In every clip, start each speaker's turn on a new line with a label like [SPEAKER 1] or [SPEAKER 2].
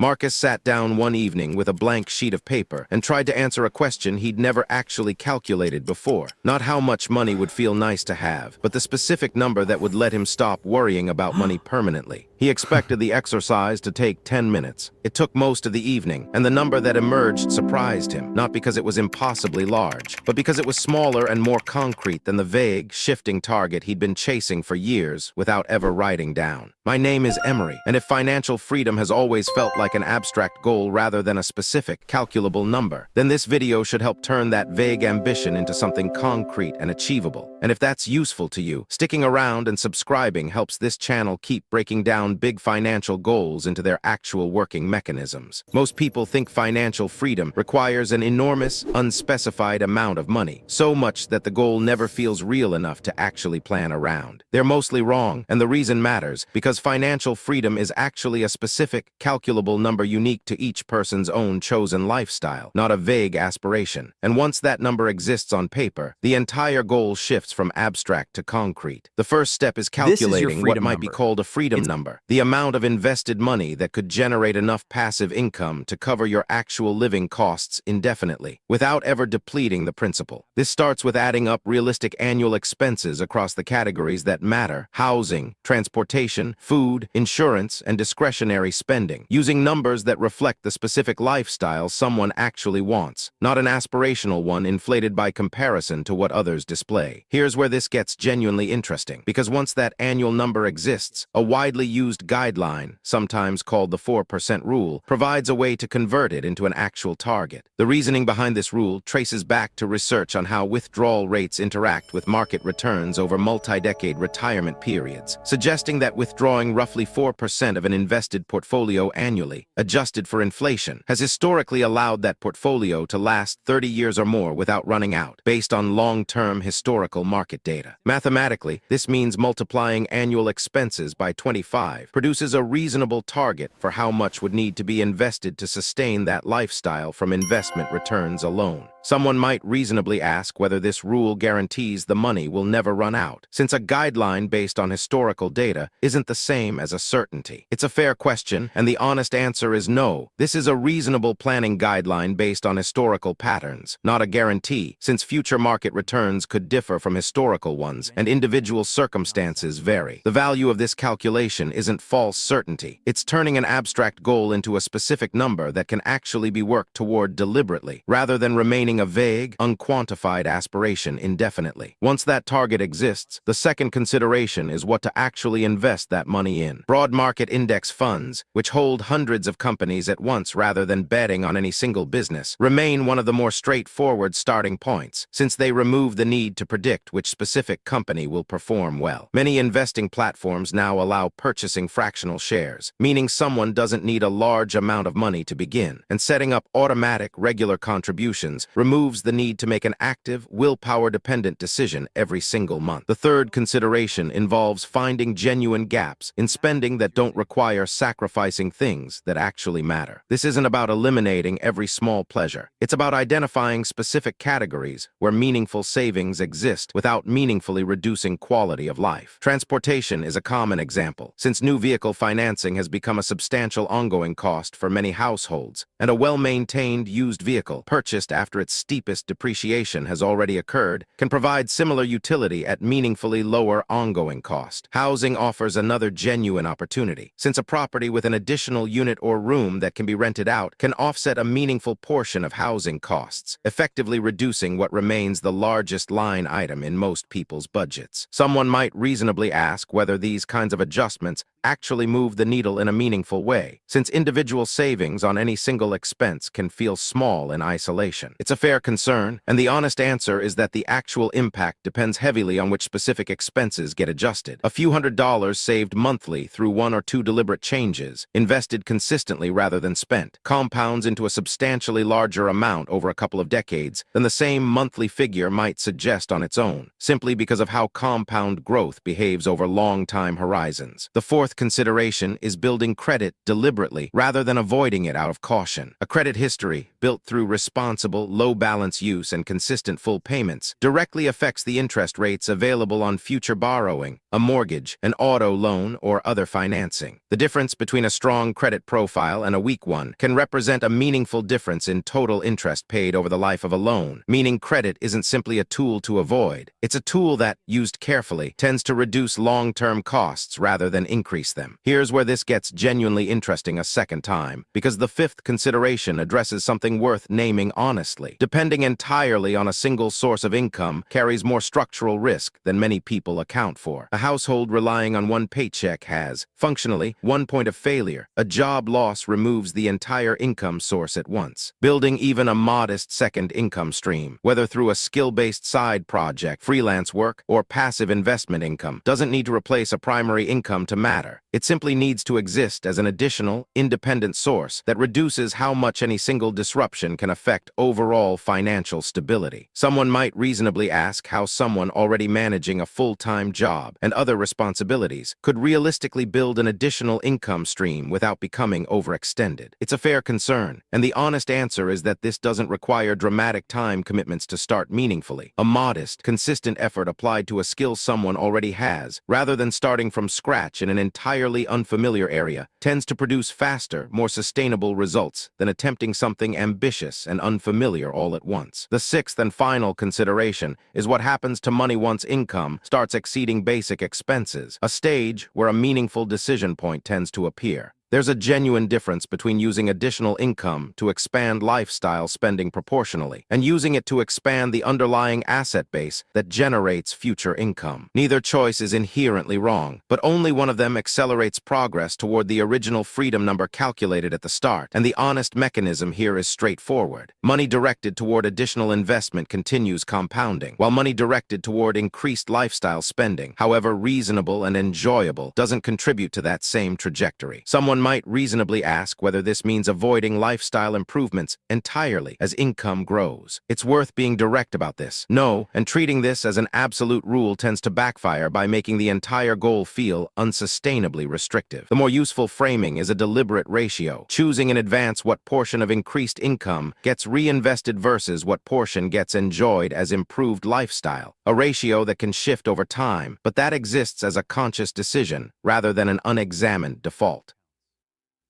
[SPEAKER 1] Marcus sat down one evening with a blank sheet of paper and tried to answer a question he'd never actually calculated before. Not how much money would feel nice to have, but the specific number that would let him stop worrying about money permanently. He expected the exercise to take 10 minutes. It took most of the evening, and the number that emerged surprised him, not because it was impossibly large, but because it was smaller and more concrete than the vague, shifting target he'd been chasing for years without ever writing down. My name is Emory, and if financial freedom has always felt like an abstract goal rather than a specific, calculable number, then this video should help turn that vague ambition into something concrete and achievable. And if that's useful to you, sticking around and subscribing helps this channel keep breaking down big financial goals into their actual working mechanisms. Most people think financial freedom requires an enormous, unspecified amount of money, so much that the goal never feels real enough to actually plan around. They're mostly wrong, and the reason matters, because financial freedom is actually a specific, calculable number unique to each person's own chosen lifestyle, not a vague aspiration. And once that number exists on paper, the entire goal shifts from abstract to concrete. The first step is calculating what might be called a freedom number, the amount of invested money that could generate enough passive income to cover your actual living costs indefinitely, without ever depleting the principal. This starts with adding up realistic annual expenses across the categories that matter: housing, transportation, food, insurance, and discretionary spending, using numbers that reflect the specific lifestyle someone actually wants, not an aspirational one inflated by comparison to what others display. Here's where this gets genuinely interesting, because once that annual number exists, a widely used guideline, sometimes called the 4% rule, provides a way to convert it into an actual target. The reasoning behind this rule traces back to research on how withdrawal rates interact with market returns over multi-decade retirement periods, suggesting that withdrawing roughly 4% of an invested portfolio annually, adjusted for inflation, has historically allowed that portfolio to last 30 years or more without running out, based on long-term historical market data. Mathematically, this means multiplying annual expenses by 25 produces a reasonable target for how much would need to be invested to sustain that lifestyle from investment returns alone. Someone might reasonably ask whether this rule guarantees the money will never run out, since a guideline based on historical data isn't the same as a certainty. It's a fair question, and the honest answer is no. This is a reasonable planning guideline based on historical patterns, not a guarantee, since future market returns could differ from historical ones, and individual circumstances vary. The value of this calculation isn't false certainty. It's turning an abstract goal into a specific number that can actually be worked toward deliberately, rather than remaining a vague, unquantified aspiration indefinitely. Once that target exists, the second consideration is what to actually invest that money in. Broad market index funds, which hold hundreds of companies at once rather than betting on any single business, remain one of the more straightforward starting points, since they remove the need to predict which specific company will perform well. Many investing platforms now allow purchasing fractional shares, meaning someone doesn't need a large amount of money to begin, and setting up automatic, regular contributions removes the need to make an active, willpower-dependent decision every single month. The third consideration involves finding genuine gaps in spending that don't require sacrificing things that actually matter. This isn't about eliminating every small pleasure. It's about identifying specific categories where meaningful savings exist without meaningfully reducing quality of life. Transportation is a common example, since new vehicle financing has become a substantial ongoing cost for many households, and a well-maintained used vehicle purchased after its steepest depreciation has already occurred can provide similar utility at meaningfully lower ongoing cost. Housing offers another genuine opportunity, since a property with an additional unit or room that can be rented out can offset a meaningful portion of housing costs, effectively reducing what remains the largest line item in most people's budgets. Someone might reasonably ask whether these kinds of adjustments actually move the needle in a meaningful way, since individual savings on any single expense can feel small in isolation. It's a fair concern, and the honest answer is that the actual impact depends heavily on which specific expenses get adjusted. A few $100s saved monthly through one or two deliberate changes, invested consistently rather than spent, compounds into a substantially larger amount over a couple of decades than the same monthly figure might suggest on its own, simply because of how compound growth behaves over long time horizons. The fourth fourth consideration is building credit deliberately rather than avoiding it out of caution. A credit history, built through responsible, low-balance use and consistent full payments, directly affects the interest rates available on future borrowing, a mortgage, an auto loan, or other financing. The difference between a strong credit profile and a weak one can represent a meaningful difference in total interest paid over the life of a loan, meaning credit isn't simply a tool to avoid. It's a tool that, used carefully, tends to reduce long-term costs rather than increase them. Here's where this gets genuinely interesting a second time, because the fifth consideration addresses something worth naming honestly. Depending entirely on a single source of income carries more structural risk than many people account for. A household relying on one paycheck has, functionally, one point of failure. A job loss removes the entire income source at once. Building even a modest second income stream, whether through a skill-based side project, freelance work, or passive investment income, doesn't need to replace a primary income to matter. It simply needs to exist as an additional, independent source that reduces how much any single disruption can affect overall financial stability. Someone might reasonably ask how someone already managing a full-time job and other responsibilities could realistically build an additional income stream without becoming overextended. It's a fair concern, and the honest answer is that this doesn't require dramatic time commitments to start meaningfully. A modest, consistent effort applied to a skill someone already has, rather than starting from scratch in an entirely unfamiliar area, tends to produce faster, more sustainable results than attempting something ambitious and unfamiliar all at once. The sixth and final consideration is what happens to money once income starts exceeding basic expenses, a stage where a meaningful decision point tends to appear. There's a genuine difference between using additional income to expand lifestyle spending proportionally and using it to expand the underlying asset base that generates future income. Neither choice is inherently wrong, but only one of them accelerates progress toward the original freedom number calculated at the start, and the honest mechanism here is straightforward. Money directed toward additional investment continues compounding, while money directed toward increased lifestyle spending, however reasonable and enjoyable, doesn't contribute to that same trajectory. Someone might reasonably ask whether this means avoiding lifestyle improvements entirely as income grows. It's worth being direct about this. No, and treating this as an absolute rule tends to backfire by making the entire goal feel unsustainably restrictive. The more useful framing is a deliberate ratio, choosing in advance what portion of increased income gets reinvested versus what portion gets enjoyed as improved lifestyle. A ratio that can shift over time, but that exists as a conscious decision rather than an unexamined default.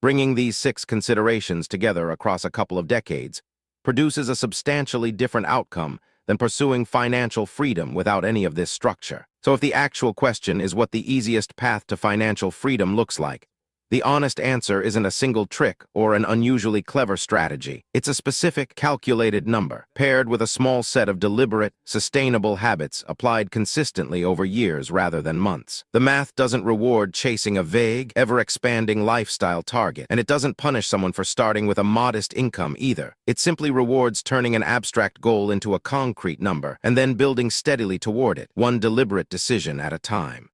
[SPEAKER 1] Bringing these six considerations together across a couple of decades produces a substantially different outcome than pursuing financial freedom without any of this structure. So if the actual question is what the easiest path to financial freedom looks like, the honest answer isn't a single trick or an unusually clever strategy. It's a specific, calculated number, paired with a small set of deliberate, sustainable habits applied consistently over years rather than months. The math doesn't reward chasing a vague, ever-expanding lifestyle target, and it doesn't punish someone for starting with a modest income either. It simply rewards turning an abstract goal into a concrete number and then building steadily toward it, one deliberate decision at a time.